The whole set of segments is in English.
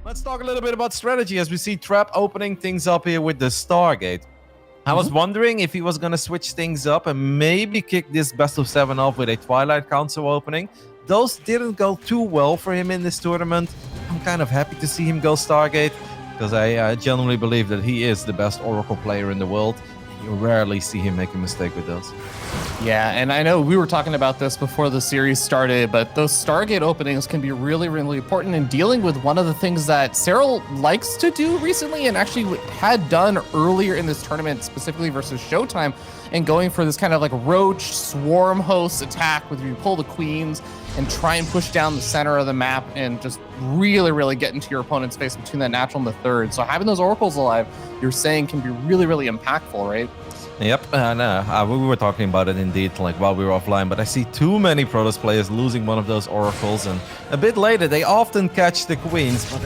Let's talk a little bit about strategy as we see Trap opening things up here with the Stargate. I was wondering if he was going to switch things up and maybe kick this best of 7 off with a Twilight Council opening. Those didn't go too well for him in this tournament. I'm kind of happy to see him go Stargate because I genuinely believe that he is the best Oracle player in the world. You rarely see him make a mistake with those. Yeah, and I know we were talking about this before the series started, but those Stargate openings can be really, really important in dealing with one of the things that Serral likes to do recently and actually had done earlier in this tournament, specifically versus Showtime, and going for this kind of like roach swarm host attack where you pull the queens and try and push down the center of the map and just really, really get into your opponent's face between that natural and the third. So having those oracles alive, you're saying, can be really, really impactful, right? Yep, we were talking about it indeed, like while we were offline, but I see too many Protoss players losing one of those oracles, and a bit later they often catch the queens, but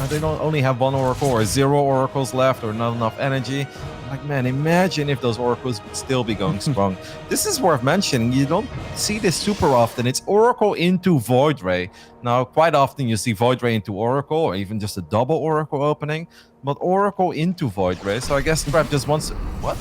they don't only have one oracle or 0 oracles left or not enough energy. Like, man, imagine if those oracles would still be going strong. This is worth mentioning. You don't see this super often. It's oracle into void ray. Now, quite often you see void ray into oracle or even just a double oracle opening, but oracle into void ray. So I guess Trap just wants what?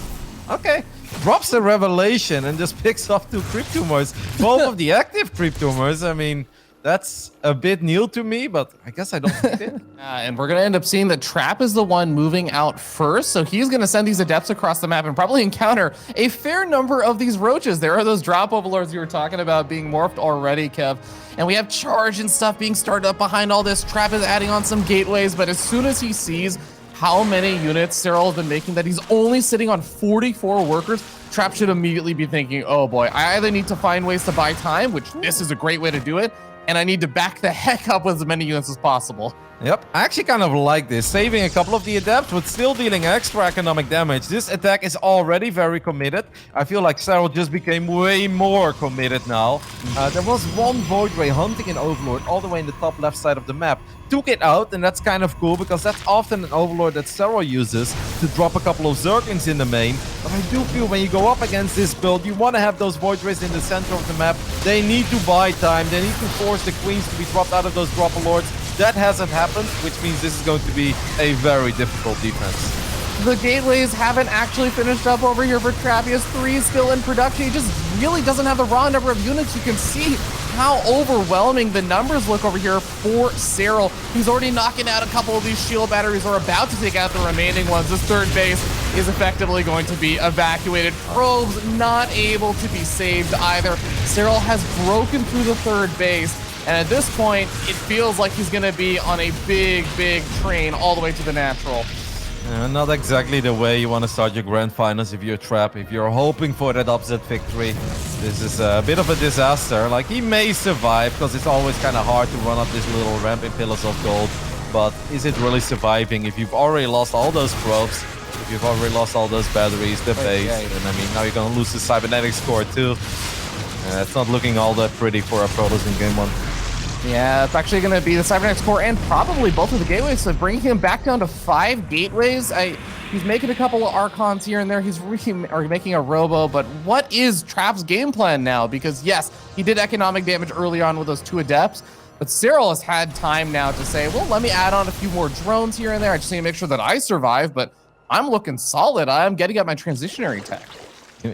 Okay, drops the revelation and just picks off 2 creep tumors. Both of the active creep tumors. I mean, that's a bit new to me, but I guess I don't hate it. And we're going to end up seeing that Trap is the one moving out first. So he's going to send these adepts across the map and probably encounter a fair number of these roaches. There are those drop overlords you were talking about being morphed already, Kev. And we have charge and stuff being started up behind all this. Trap is adding on some gateways, but as soon as he sees how many units Serral has been making, that he's only sitting on 44 workers, Trap should immediately be thinking, oh boy, I either need to find ways to buy time, which this is a great way to do it, and I need to back the heck up with as many units as possible. Yep, I actually kind of like this. Saving a couple of the adepts, but still dealing extra economic damage. This attack is already very committed. I feel like Serral just became way more committed now. There was one Void Ray hunting an Overlord all the way in the top left side of the map. Took it out, and that's kind of cool because that's often an Overlord that Serral uses to drop a couple of Zerglings in the main. But I do feel when you go up against this build, you want to have those Void Rays in the center of the map. They need to buy time. They need to force the Queens to be dropped out of those Dropper Lords. That hasn't happened, which means this is going to be a very difficult defense. The gateways haven't actually finished up over here for Trap. He has 3 still in production. He just really doesn't have the raw number of units. You can see how overwhelming the numbers look over here for Serral. He's already knocking out a couple of these shield batteries, or about to take out the remaining ones. This third base is effectively going to be evacuated. Probes not able to be saved either. Serral has broken through the third base, and at this point, it feels like he's going to be on a big, big train all the way to the natural. Not exactly the way you want to start your grand finals if you're Trap. If you're hoping for that upset victory, this is a bit of a disaster. Like, he may survive because it's always kind of hard to run up this little ramp in Pillars of Gold. But is it really surviving if you've already lost all those probes, if you've already lost all those batteries, the base, and I mean, now you're going to lose the cybernetic score too. It's not looking all that pretty for a Protoss in game 1. Yeah, it's actually going to be the Cybernetic core and probably both of the gateways, so bringing him back down to 5 gateways. He's making a couple of Archons here and there. He's making a Robo, but what is Trap's game plan now? Because yes, he did economic damage early on with those 2 Adepts, but Serral has had time now to say, well, let me add on a few more drones here and there. I just need to make sure that I survive, but I'm looking solid. I'm getting at my transitionary tech.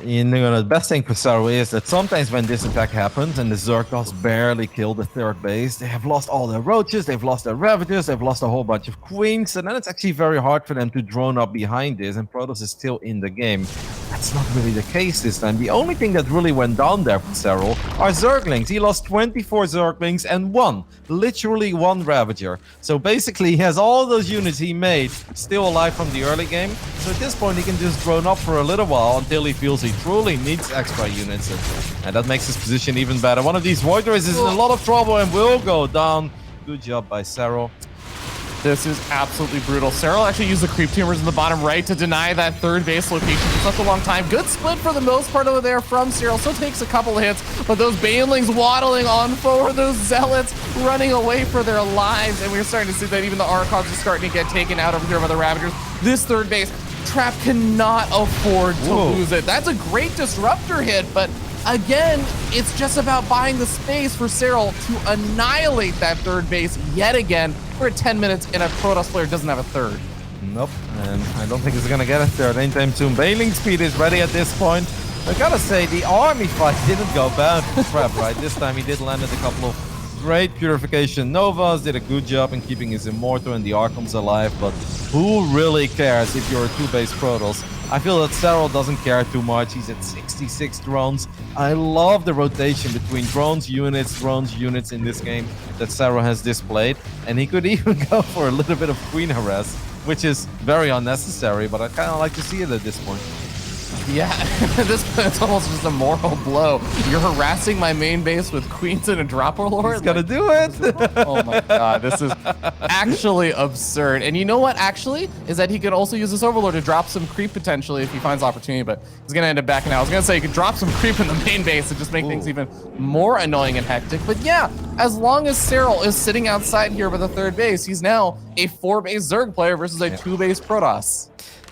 You know, the best thing for Serral is that sometimes when this attack happens and the Zergos barely kill the third base, they have lost all their roaches, they've lost their Ravagers, they've lost a whole bunch of Queens, and then it's actually very hard for them to drone up behind this, and Protoss is still in the game. That's not really the case this time. The only thing that really went down there for Serral are Zerglings. He lost 24 Zerglings and literally one Ravager. So basically he has all those units he made still alive from the early game. So at this point he can just drone up for a little while until he feels he truly needs extra units. And that makes his position even better. One of these Void Rays is in a lot of trouble and will go down. Good job by Serral. This is absolutely brutal. Serral actually used the creep tumors in the bottom right to deny that third base location for such a long time. Good split for the most part over there from Serral. Still takes a couple of hits, but those Banelings waddling on forward, those Zealots running away for their lives. And we're starting to see that even the Archons are starting to get taken out over here by the Ravagers. This third base, Trap cannot afford to lose it. That's a great disruptor hit, but again, it's just about buying the space for Serral to annihilate that third base yet again. We're at 10 minutes and a Protoss player doesn't have a third. Nope, and I don't think he's gonna get a third anytime soon. Bailing speed is ready at this point. I gotta say, the army fight didn't go bad for Trap, right? This time he did land at a couple of great purification Novas, did a good job in keeping his Immortal and the Archons alive, but who really cares if you're a 2-base Protoss? I feel that Serral doesn't care too much. He's at 66 drones. I love the rotation between drones, units in this game that Serral has displayed, and he could even go for a little bit of Queen Harass, which is very unnecessary, but I kind of like to see it at this point. Yeah, it's almost just a moral blow. You're harassing my main base with queens and a drop overlord? He's gonna do it! Oh my god, this is actually absurd. And you know what, actually, is that he could also use this overlord to drop some creep potentially if he finds opportunity, but he's gonna end up backing out. I was gonna say he could drop some creep in the main base and just make things even more annoying and hectic. But yeah, as long as Serral is sitting outside here with a third base, he's now a 4-base Zerg player versus a 2-base Protoss.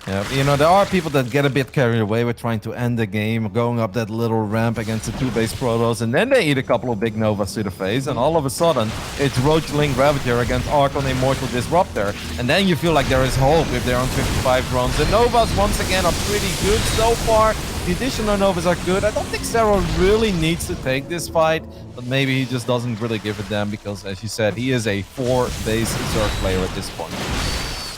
Yeah, you know, there are people that get a bit carried away with trying to end the game, going up that little ramp against the 2-base Protoss, and then they eat a couple of big Novas to the face, and all of a sudden, it's Roachling Ravager against Archon Immortal Disruptor, and then you feel like there is hope if they're on 55 drones. The Novas, once again, are pretty good so far. The additional Novas are good. I don't think Serral really needs to take this fight, but maybe he just doesn't really give a damn because, as you said, he is a 4-base Zerg player at this point.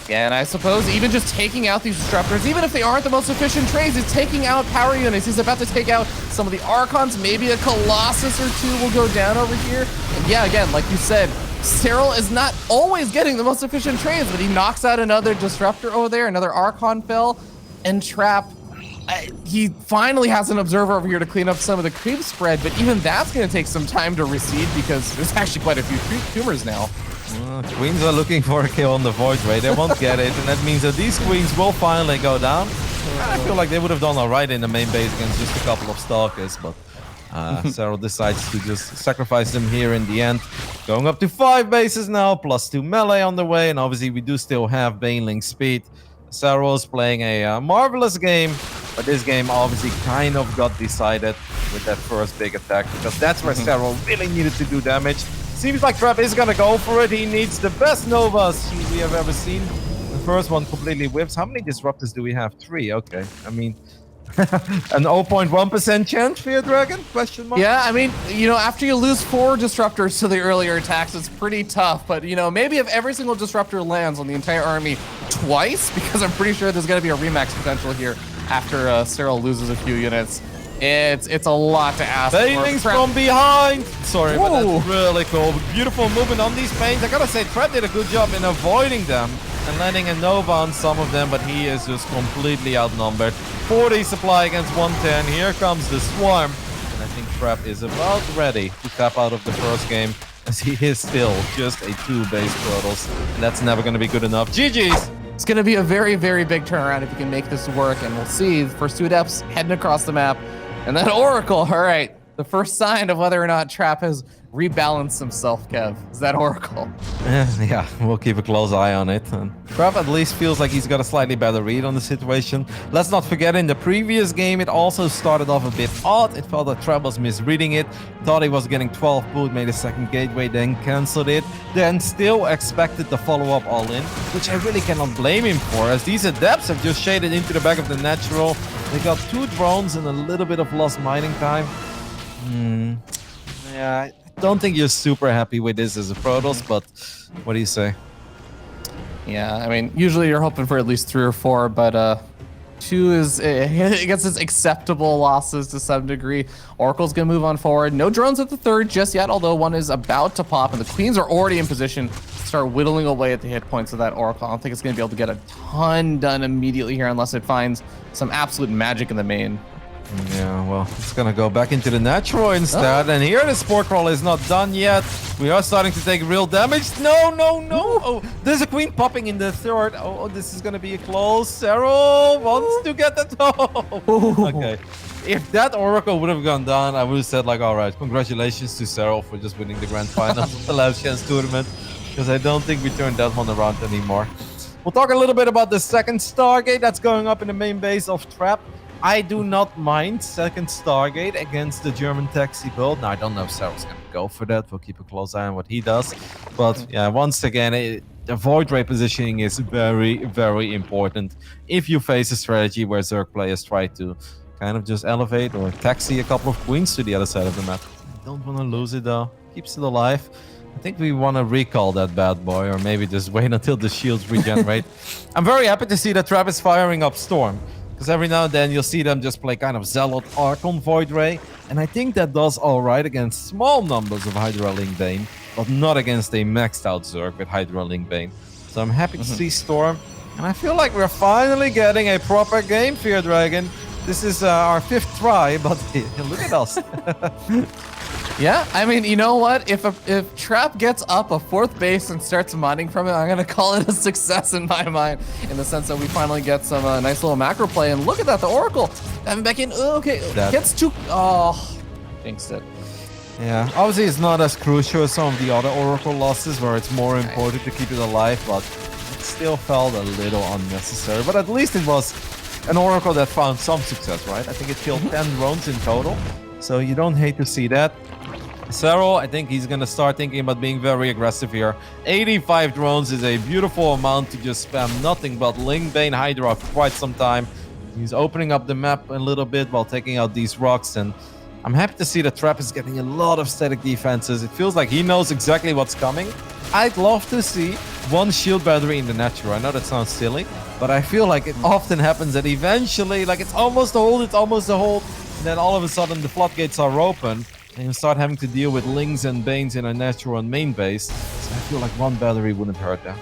Yeah, and I suppose even just taking out these disruptors, even if they aren't the most efficient trades, he's taking out power units. He's about to take out some of the Archons. Maybe a Colossus or two will go down over here. And yeah, again, like you said, Serral is not always getting the most efficient trades, but he knocks out another disruptor over there, another Archon fell, and Trap. He finally has an observer over here to clean up some of the creep spread, but even that's going to take some time to recede because there's actually quite a few creep tumors now. Queens are looking for a kill on the Void Ray. They won't get it, and that means that these Queens will finally go down. I feel like they would have done alright in the main base against just a couple of Stalkers, but Serral decides to just sacrifice them here in the end. Going up to 5 bases now, plus 2 melee on the way, and obviously we do still have Baneling speed. Serral is playing a marvelous game, but this game obviously kind of got decided with that first big attack, because that's where Serral really needed to do damage. Seems like Trap is gonna go for it. He needs the best Novas we have ever seen. The first one completely whips. How many disruptors do we have? 3. Okay. I mean, an 0.1% chance for your Dragon? Question mark? Yeah, I mean, you know, after you lose 4 disruptors to the earlier attacks, it's pretty tough. But, you know, maybe if every single disruptor lands on the entire army twice, because I'm pretty sure there's gonna be a remax potential here after Serral loses a few units. It's a lot to ask Banelings for. from behind! Sorry, but that's really cool. Beautiful movement on these paints. I gotta say, Trap did a good job in avoiding them and landing a Nova on some of them, but he is just completely outnumbered. 40 supply against 110. Here comes the Swarm. And I think Trap is about ready to tap out of the first game, as he is still just a 2-base Protoss. And that's never gonna be good enough. GG's! It's going to be a very, very big turnaround if you can make this work, and we'll see the first 2 adepts heading across the map. And then Oracle, all right, the first sign of whether or not Trap has rebalanced himself, Kev, is that Oracle. Yeah, we'll keep a close eye on it. And Trap at least feels like he's got a slightly better read on the situation. Let's not forget, in the previous game, it also started off a bit odd. It felt that Trap was misreading it, thought he was getting 12 boot, made a second gateway, then cancelled it, then still expected the follow-up all-in, which I really cannot blame him for, as these adepts have just shaded into the back of the natural. They got 2 drones and a little bit of lost mining time. Yeah, I don't think you're super happy with this as a Protoss, but what do you say? Yeah, I mean, usually you're hoping for at least 3 or 4, but 2 is, I guess it's acceptable losses to some degree. Oracle's gonna move on forward. No drones at the 3rd just yet, although one is about to pop, and the Queens are already in position to start whittling away at the hit points of that Oracle. I don't think it's gonna be able to get a ton done immediately here unless it finds some absolute magic in the main. Yeah, well, it's gonna go back into the natural instead, and here the Spore Crawl is not done yet. We are starting to take real damage. No, no, no! Oh, there's a Queen popping in the 3rd. Oh, this is gonna be a close. Serral wants to get the top. Okay. If that Oracle would have gone down, I would have said, like, all right, congratulations to Serral for just winning the Grand Finals of the Last Chance tournament, because I don't think we turned that one around anymore. We'll talk a little bit about the second Stargate that's going up in the main base of Trap. I do not mind second Stargate against the German taxi build. Now, I don't know if Serral's going to go for that. We'll keep a close eye on what he does. But yeah, once again, the void ray positioning is very, very important. If you face a strategy where Zerg players try to kind of just elevate or taxi a couple of queens to the other side of the map. Don't want to lose it though. Keeps it alive. I think we want to recall that bad boy, or maybe just wait until the shields regenerate. I'm very happy to see that Trap is firing up Storm, because every now and then you'll see them just play kind of Zealot Archon Void Ray, and I think that does alright against small numbers of Hydra Link Bane, but not against a maxed out Zerg with Hydra Link Bane. So I'm happy to see Storm, and I feel like we're finally getting a proper game, Fear Dragon. This is our 5th try, but look at us. Yeah, I mean, you know what? If Trap gets up a 4th base and starts mining from it, I'm gonna call it a success in my mind, in the sense that we finally get some nice little macro play. And look at that, the Oracle having back in. Okay, gets too. Oh, jinxed it. Yeah, obviously it's not as crucial as some of the other Oracle losses, where it's more important to keep it alive, but it still felt a little unnecessary. But at least it was an Oracle that found some success, right? I think it killed 10 drones in total, so you don't hate to see that. Serral, I think he's going to start thinking about being very aggressive here. 85 drones is a beautiful amount to just spam nothing but Link Bane Hydra for quite some time. He's opening up the map a little bit while taking out these rocks, and I'm happy to see that Trap is getting a lot of static defenses. It feels like he knows exactly what's coming. I'd love to see one shield battery in the natural. I know that sounds silly, but I feel like it often happens that eventually, like it's almost a hold, and then all of a sudden the floodgates are open, and you start having to deal with Lings and Banes in a natural and main base. So I feel like one battery wouldn't hurt them.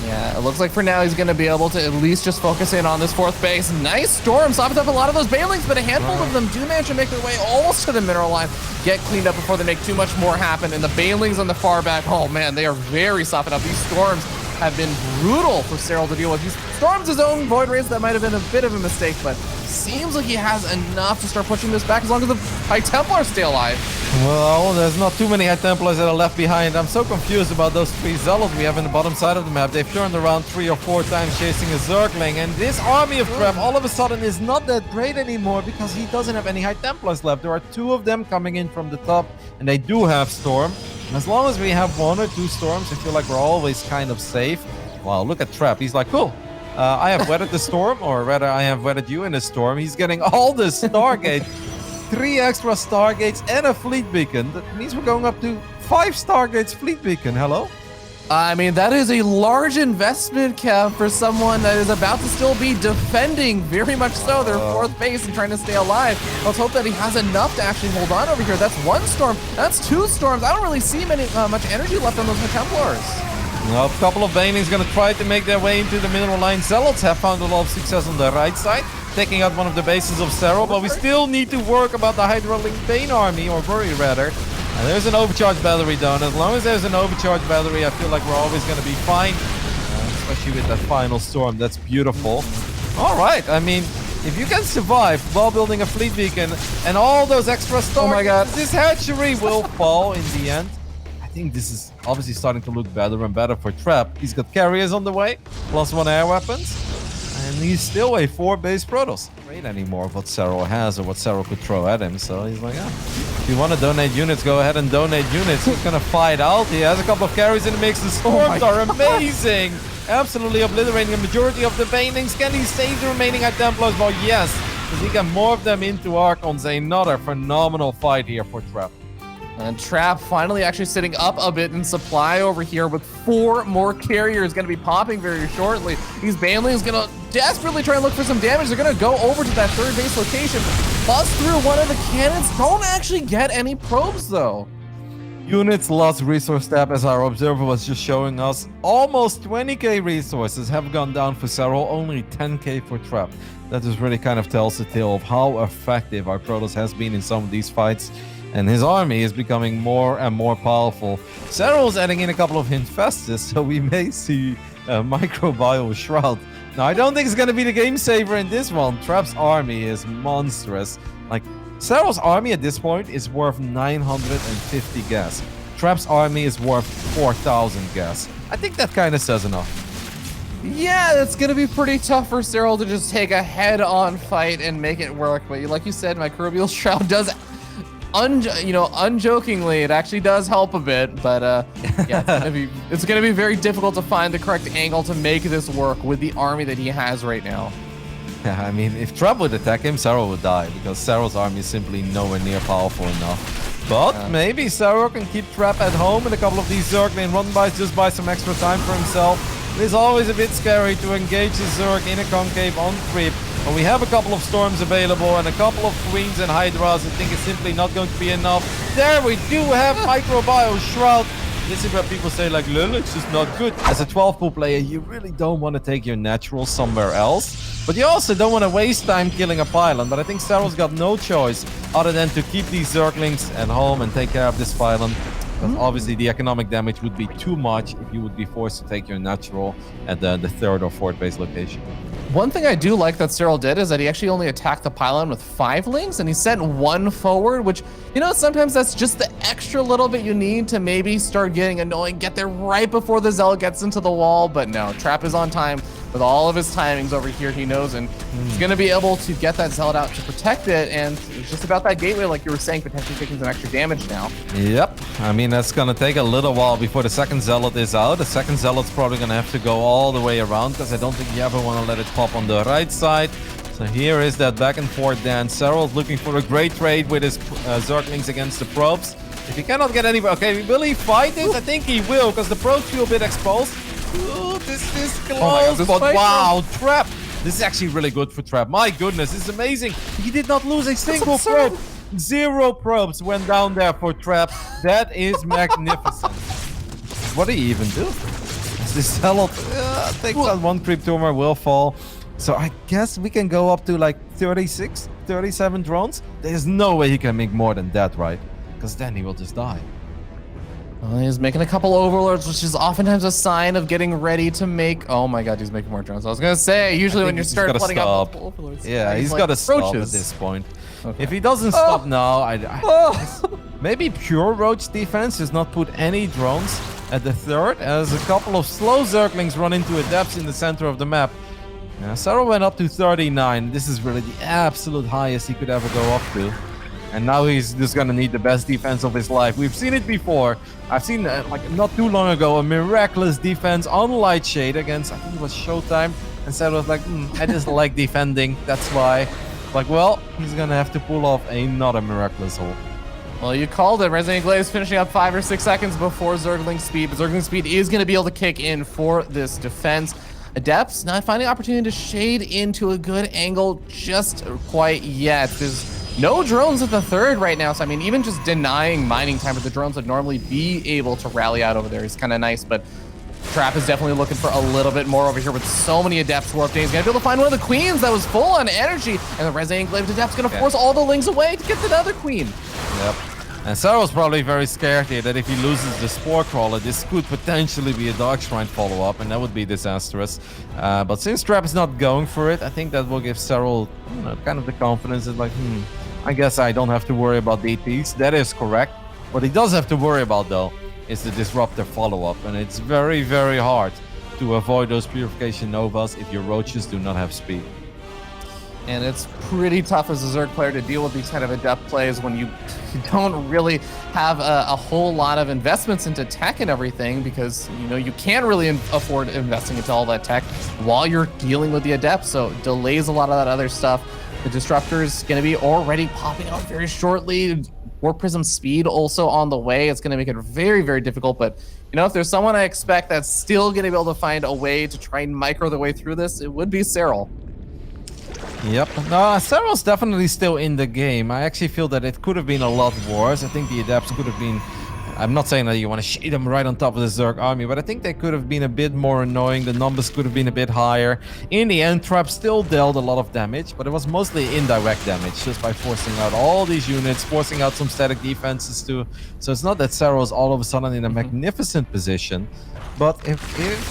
Yeah, it looks like for now he's going to be able to at least just focus in on this 4th base. Nice Storm, stopping up a lot of those Banelings, but a handful of them do manage to make their way almost to the mineral line, get cleaned up before they make too much more happen. And the Banelings on the far back, oh man, they are very softened up. These Storms have been brutal for Serral to deal with. He storms his own Void Rays. That might have been a bit of a mistake, but seems like he has enough to start pushing this back as long as the High Templars stay alive. Well, there's not too many High Templars that are left behind. I'm so confused about those 3 Zealots we have in the bottom side of the map. They've turned around 3 or 4 times chasing a Zergling, and this army of Trap all of a sudden is not that great anymore because he doesn't have any High Templars left. There are 2 of them coming in from the top, and they do have Storm. And as long as we have 1 or 2 Storms, I feel like we're always kind of safe. Wow, look at Trap. He's like, cool. I have weathered the storm, or rather, I have weathered you in the storm. He's getting all the Stargate, 3 extra Stargates, and a fleet beacon. That means we're going up to 5 Stargates fleet beacon. Hello? I mean, that is a large investment, Kev, for someone that is about to still be defending, very much so, their 4th base and trying to stay alive. Let's hope that he has enough to actually hold on over here. That's 1 storm. That's 2 storms. I don't really see much energy left on those Templars. Well, a couple of Banelings going to try to make their way into the mineral line. Zealots have found a lot of success on the right side, taking out one of the bases of Serral, but we still need to work about the Hydra Link Bane army, or worry rather. And there's an overcharge battery though, and as long as there's an overcharge battery, I feel like we're always going to be fine, especially with that final storm. That's beautiful. All right, I mean, if you can survive while building a fleet beacon and all those extra stars, oh my God, this hatchery will fall in the end. I think this is obviously starting to look better and better for Trap. He's got carriers on the way, +1 air weapons, and he's still a 4-base Protoss. Great anymore what Serral has or what Serral could throw at him, so he's like, if you want to donate units, go ahead and donate units. He's gonna fight out. He has a couple of carries in the mix. The storms are amazing. Absolutely obliterating the majority of the Banelings. Can he save the remaining High Templars? Well, yes, because he can morph them into Archons. Another phenomenal fight here for Trap. And Trap finally actually sitting up a bit in supply over here with 4 more carriers going to be popping very shortly. These Banelings going to desperately try and look for some damage. They're going to go over to that 3rd base location, bust through one of the cannons. Don't actually get any probes though. Units lost resource tab, as our observer was just showing us. Almost 20k resources have gone down for Serral, only 10k for Trap. That just really kind of tells the tale of how effective our Protoss has been in some of these fights. And his army is becoming more and more powerful. Serral's adding in a couple of Infestus, so we may see a Microbial Shroud. Now, I don't think it's going to be the game saver in this one. Trap's army is monstrous. Like, Serral's army at this point is worth 950 gas. Trap's army is worth 4,000 gas. I think that kind of says enough. Yeah, it's gonna be pretty tough for Serral to just take a head-on fight and make it work. But like you said, Microbial Shroud does, unjokingly, it actually does help a bit. But yeah, it's gonna be very difficult to find the correct angle to make this work with the army that he has right now. Yeah, I mean, if Trap would attack him, Serral would die because Serral's army is simply nowhere near powerful enough. But maybe Serral can keep Trap at home in a couple of these Zergling run-bys, just buy some extra time for himself. It is always a bit scary to engage the Zerg in a concave on creep. But we have a couple of Storms available and a couple of Queens and Hydras. I think it's simply not going to be enough. There we do have Microbial Shroud. This is where people say, like, it's just not good. As a 12-pool player, you really don't want to take your natural somewhere else. But you also don't want to waste time killing a pylon. But I think Serral's got no choice other than to keep these Zerglings at home and take care of this pylon. Because obviously the economic damage would be too much if you would be forced to take your natural at the third or fourth base location. One thing I do like that Serral did is that he actually only attacked the pylon with 5 lings, and he sent 1 forward, which, sometimes that's just the extra little bit you need to maybe start getting annoying, get there right before the Zealot gets into the wall. But no, Trap is on time with all of his timings over here, he knows, and he's going to be able to get that Zealot out to protect it, and it's just about that gateway, like you were saying, potentially taking some extra damage now. Yep, I mean, that's going to take a little while before the second Zealot is out. The second Zealot's probably going to have to go all the way around, because I don't think you ever want to let it pop on the right side. So here is that back and forth dance. Serral's looking for a great trade with his Zerglings against the probes. If he cannot get anywhere, okay, will he fight this? I think he will, because the probes feel a bit exposed. Ooh, this is close, God, but wow, Trap. This is actually really good for Trap. My goodness, this is amazing. He did not lose a single probe. 0 probes went down there for Trap. That is magnificent. What did he even do? As this Zealot takes out 1 creep tumor, will fall. So I guess we can go up to like 36, 37 drones. There's no way he can make more than that, right? Because then he will just die. Well, he's making a couple overlords, which is oftentimes a sign of getting ready to make... Oh my god, he's making more drones. I was going to say, usually when you start flooding out multiple overlords... Yeah, he's got to stop at this point. Okay. If he doesn't stop now, maybe pure Roach defense does not put any drones at the third, as a couple of slow Zerglings run into a depth in the center of the map. Serral went up to 39. This is really the absolute highest he could ever go up to. And now he's just gonna need the best defense of his life. We've seen it before. I've seen, like, not too long ago, a miraculous defense on Lightshade against, I think it was Showtime. And Serral was like, I just like defending, that's why. Like, well, he's gonna have to pull off another miraculous ult. Well, you called it. Resident Glaive finishing up 5 or 6 seconds before Zergling Speed. But Zergling Speed is gonna be able to kick in for this defense. Adepts not finding opportunity to shade into a good angle just quite yet. There's no drones at the third right now, so I mean, even just denying mining time for the drones would normally be able to rally out over there is kind of nice, but Trap is definitely looking for a little bit more over here with so many Adepts warped in. He's gonna be able to find one of the Queens that was full on energy, and the Resident Glaive Adept's gonna force all the Lings away to get to the other Queen. Yep. And Serral's probably very scared here that if he loses the Spore Crawler, this could potentially be a Dark Shrine follow-up, and that would be disastrous. But since Trap is not going for it, I think that will give Serral, kind of the confidence that, like, I guess I don't have to worry about DPs. That is correct. What he does have to worry about, though, is the Disruptor follow-up, and it's very, very hard to avoid those Purification Novas if your Roaches do not have speed. And it's pretty tough as a Zerg player to deal with these kind of Adept plays when you don't really have a whole lot of investments into tech and everything, because you can't really afford investing into all that tech while you're dealing with the Adept, so it delays a lot of that other stuff. The Disruptor is going to be already popping out very shortly. Warp Prism speed also on the way. It's going to make it very, very difficult, but if there's someone I expect that's still going to be able to find a way to try and micro the way through this, it would be Serral. Yep. No, Serral's definitely still in the game. I actually feel that it could have been a lot worse. I think the Adepts could have been... I'm not saying that you want to shade them right on top of the Zerg army, but I think they could have been a bit more annoying. The numbers could have been a bit higher. In the end, Trap still dealt a lot of damage, but it was mostly indirect damage, just by forcing out all these units, forcing out some static defenses too. So it's not that Serral is all of a sudden in a magnificent position. But if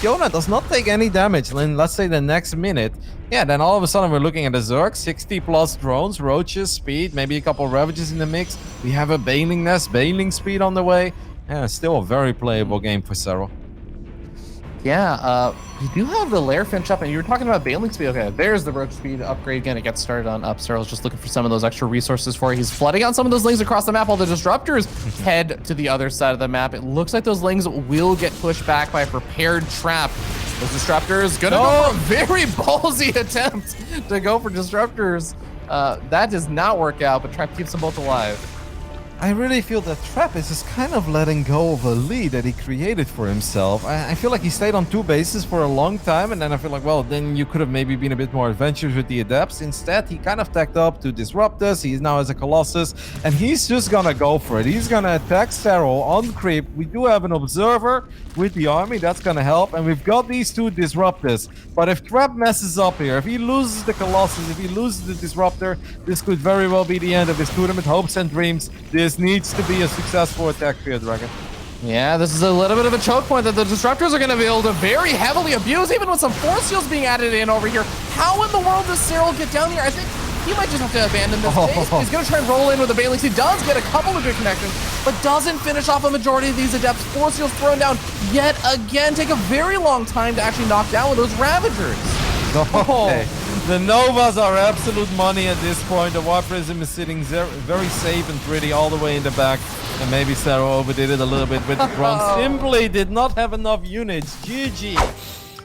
Yona does not take any damage in, let's say, the next minute, yeah, then all of a sudden we're looking at a Zerg, 60 plus drones, Roaches, speed, maybe a couple of Ravages in the mix. We have a Baneling Nest, Baneling speed on the way. Yeah, still a very playable game for Serral. Yeah, you do have the lair finish up, and you were talking about Bailing speed. Okay, there's the roach speed upgrade again. It gets started on up. Serral's just looking for some of those extra resources for it. He's flooding out some of those lings across the map while the disruptors head to the other side of the map. It looks like those lings will get pushed back by a prepared trap. Those disruptors gonna go for a very ballsy attempt to go for disruptors. That does not work out, but Trap keeps them both alive. I really feel that Trap is just kind of letting go of a lead that he created for himself. I feel like he stayed on 2 bases for a long time, and then I feel like, well, then you could have maybe been a bit more adventurous with the adepts. Instead, he kind of tacked up to disrupt us. He now has a Colossus, and he's just gonna go for it. He's gonna attack Serral on creep. We do have an observer with the army. That's gonna help, and we've got these 2 disruptors. But if Trap messes up here, if he loses the Colossus, if he loses the disruptor, this could very well be the end of his tournament hopes and dreams. This needs to be a successful attack for Dragon. Yeah, this is a little bit of a choke point that the disruptors are going to be able to very heavily abuse, even with some force shields being added in over here. How in the world does Serral get down here? I think he might just have to abandon this base. He's going to try and roll in with the Bailings. He does get a couple of good connections, but doesn't finish off a majority of these adepts. Force shields thrown down yet again. Take a very long time to actually knock down with those Ravagers. Okay. The Novas are absolute money at this point. The War Prism is sitting very safe and pretty all the way in the back. And maybe Serral overdid it a little bit with the drone. Simply did not have enough units. GG.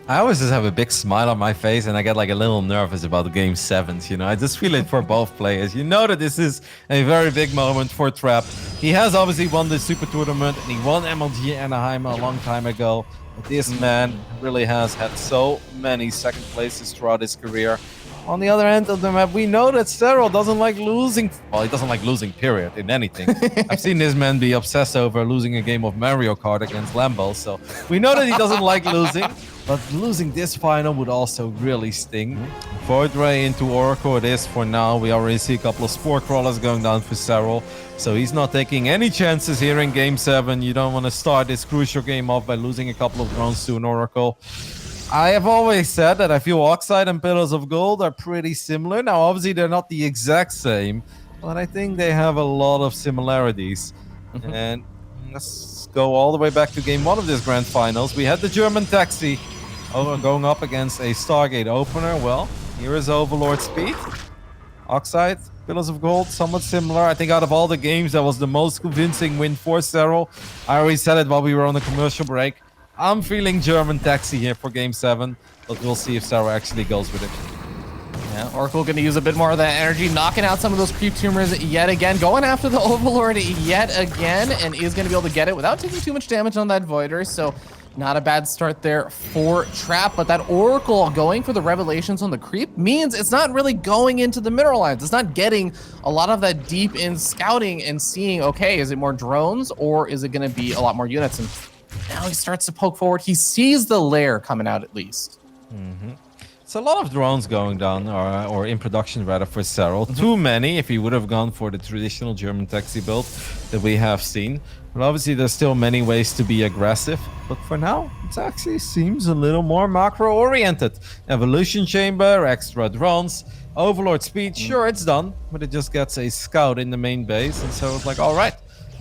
I always just have a big smile on my face and I get like a little nervous about the game 7s, you know. I just feel it for both players. You know that this is a very big moment for Trap. He has obviously won the Super Tournament and he won MLG Anaheim a long time ago. But this man really has had so many second places throughout his career. On the other end of the map, we know that Serral doesn't like losing. Well, he doesn't like losing, period, in anything. I've seen this man be obsessed over losing a game of Mario Kart against Lambo, so we know that he doesn't like losing. But losing this final would also really sting. Void Ray into Oracle it is for now. We already see a couple of Spore Crawlers going down for Serral. So he's not taking any chances here in Game 7. You don't want to start this crucial game off by losing a couple of drones to an Oracle. I have always said that I feel Oxide and Pillars of Gold are pretty similar. Now, obviously, they're not the exact same, but I think they have a lot of similarities. And let's go all the way back to Game 1 of this Grand Finals. We had the German Taxi going up against a Stargate opener. Well, here is Overlord Speed. Oxide, Pillars of Gold, somewhat similar. I think out of all the games, that was the most convincing win for Serral. I already said it while we were on the commercial break. I'm feeling German Taxi here for Game 7, but we'll see if Serral actually goes with it. Yeah, Oracle going to use a bit more of that energy, knocking out some of those creep tumors yet again, going after the Overlord yet again, and is going to be able to get it without taking too much damage on that Voider. So not a bad start there for Trap, but that Oracle going for the Revelations on the creep means it's not really going into the mineral lines. It's not getting a lot of that deep in scouting and seeing, okay, is it more drones or is it going to be a lot more units? And now he starts to poke forward. He sees the lair coming out at least. It's a lot of drones going down, or in production rather, for Serral. Too many if he would have gone for the traditional German taxi build that we have seen. But obviously there's still many ways to be aggressive. But for now, it actually seems a little more macro-oriented. Evolution Chamber, extra drones, Overlord Speed, sure, it's done. But it just gets a scout in the main base. And so it's like, all right.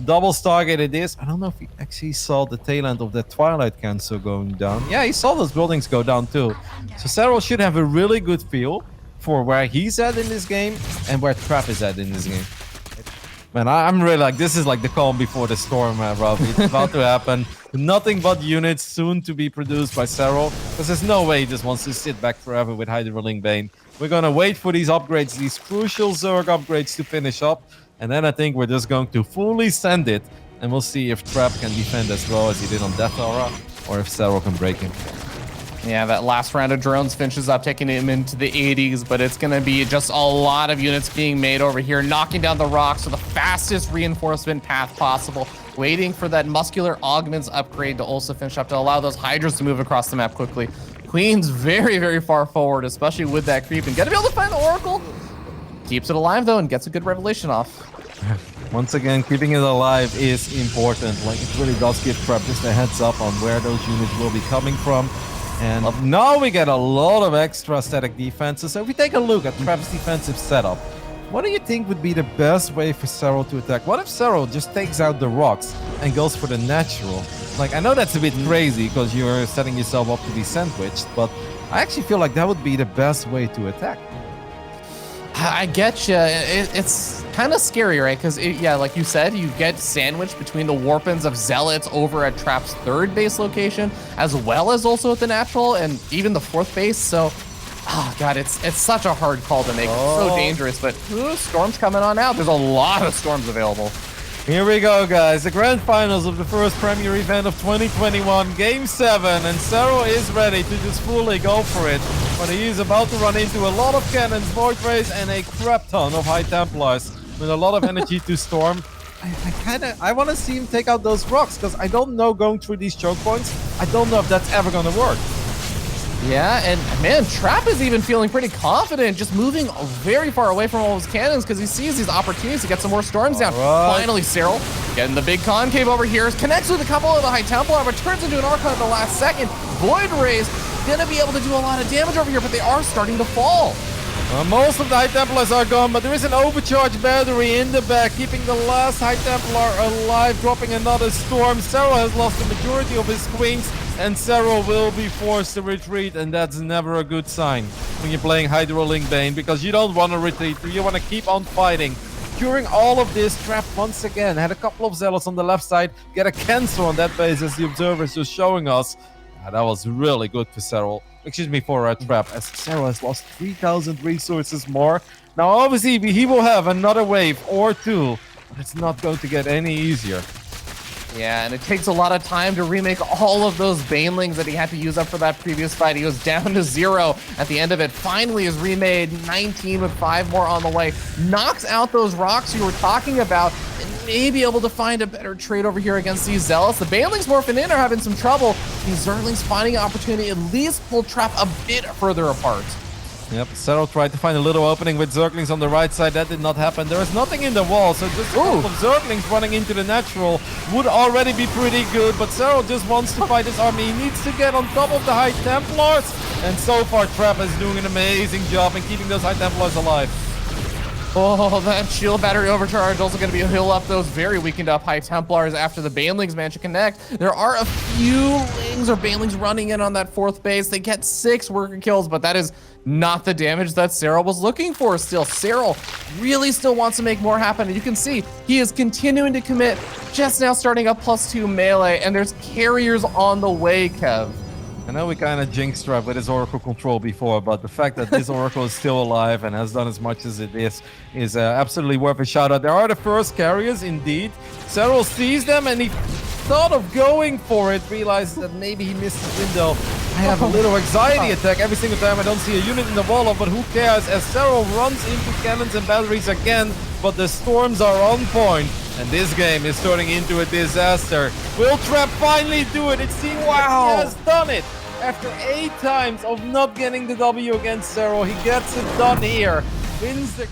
Double Stargate it is. I don't know if he actually saw the tail end of that Twilight Cancel going down. Yeah, he saw those buildings go down too. So Serral should have a really good feel for where he's at in this game and where Trap is at in this game. Man, I'm really like, this is like the calm before the storm, Rob. It's about to happen. Nothing but units soon to be produced by Serral. Because there's no way he just wants to sit back forever with Hydralink Bane. We're going to wait for these upgrades, these crucial Zerg upgrades to finish up. And then I think we're just going to fully send it. And we'll see if Trap can defend as well as he did on Death Aura. Or if Serral can break him. Yeah, that last round of drones finishes up, taking him into the 80s. But it's going to be just a lot of units being made over here. Knocking down the rocks for the fastest reinforcement path possible. Waiting for that muscular augments upgrade to also finish up to allow those Hydras to move across the map quickly. Queen's very, very far forward, especially with that creep. And gonna be able to find the Oracle. Keeps it alive though and gets a good revelation off. Once again, keeping it alive is important. Like, it really does give Trap just a heads up on where those units will be coming from. And now we get a lot of extra static defenses. So if we take a look at Trap's defensive setup what do you think would be the best way for Serral to attack? What if Serral just takes out the rocks and goes for the natural? Like, I know that's a bit crazy because you're setting yourself up to be sandwiched, but I actually feel like that would be the best way to attack. I get you. It's kind of scary, right? Because, yeah, like you said, you get sandwiched between the warpins of Zealots over at Trap's third base location, as well as also at the natural and even the fourth base. So, oh, God, it's such a hard call to make. It's so dangerous. But storms coming on out. There's a lot of storms available. Here we go, guys. The grand finals of the first Premier event of 2021, Game 7, and Serral is ready to just fully go for it. But he is about to run into a lot of cannons, void rays, and a crap ton of High Templars with a lot of energy to storm. I want to see him take out those rocks because I don't know going through these choke points. I don't know if that's ever going to work. Yeah, and man, Trap is even feeling pretty confident, just moving very far away from all his cannons because he sees these opportunities to get some more storms down. Right. Finally, Serral getting the big concave over here, connects with a couple of the High Templar, but turns into an Archon at the last second. Void Rays gonna be able to do a lot of damage over here, but they are starting to fall. Most of the High Templars are gone, but there is an overcharged battery in the back, keeping the last High Templar alive, dropping another storm. Serral has lost the majority of his queens, and Serral will be forced to retreat, and that's never a good sign when you're playing Hydrolink Bane, because you don't want to retreat, you want to keep on fighting. During all of this, Trap once again had a couple of Zealots on the left side, get a cancel on that base as the observers just showing us. That was really good for Serral. Excuse me, for Trap, as Serral has lost 3,000 resources more. Now, obviously, he will have another wave or two, but it's not going to get any easier. Yeah, and it takes a lot of time to remake all of those Banelings that he had to use up for that previous fight. He was down to 0 at the end of it. Finally is remade, 19 with 5 more on the way. Knocks out those rocks you were talking about, and may be able to find a better trade over here against these Zealots. The Banelings morphing in are having some trouble. These Zerglings finding an opportunity to at least pull Trap a bit further apart. Yep, Serral tried to find a little opening with Zerglings on the right side. That did not happen. There is nothing in the wall, so just a couple of Zerglings running into the natural would already be pretty good. But Serral just wants to fight his army. He needs to get on top of the High Templars. And so far, Trap is doing an amazing job in keeping those High Templars alive. Oh, that shield battery overcharge also going to be a heal up those very weakened up High Templars after the Banelings manage to connect. There are a few Lings or Banelings running in on that fourth base. They get 6 worker kills, but that is not the damage that Serral was looking for still. Serral really still wants to make more happen. And you can see he is continuing to commit, just now starting up +2 melee, and there's carriers on the way, Kev. I know we kind of jinxed Trap with his Oracle control before, but the fact that this Oracle is still alive and has done as much as it is absolutely worth a shout out. There are the first carriers, indeed. Serral sees them and he thought of going for it, realizes that maybe he missed the window. I have a little anxiety attack every single time I don't see a unit in the wall up, but who cares, as Serral runs into cannons and batteries again, but the storms are on point. And this game is turning into a disaster. Will Trap finally do it? It seems like he has done it. After 8 times of not getting the W against Serral, he gets it done here. Wins the...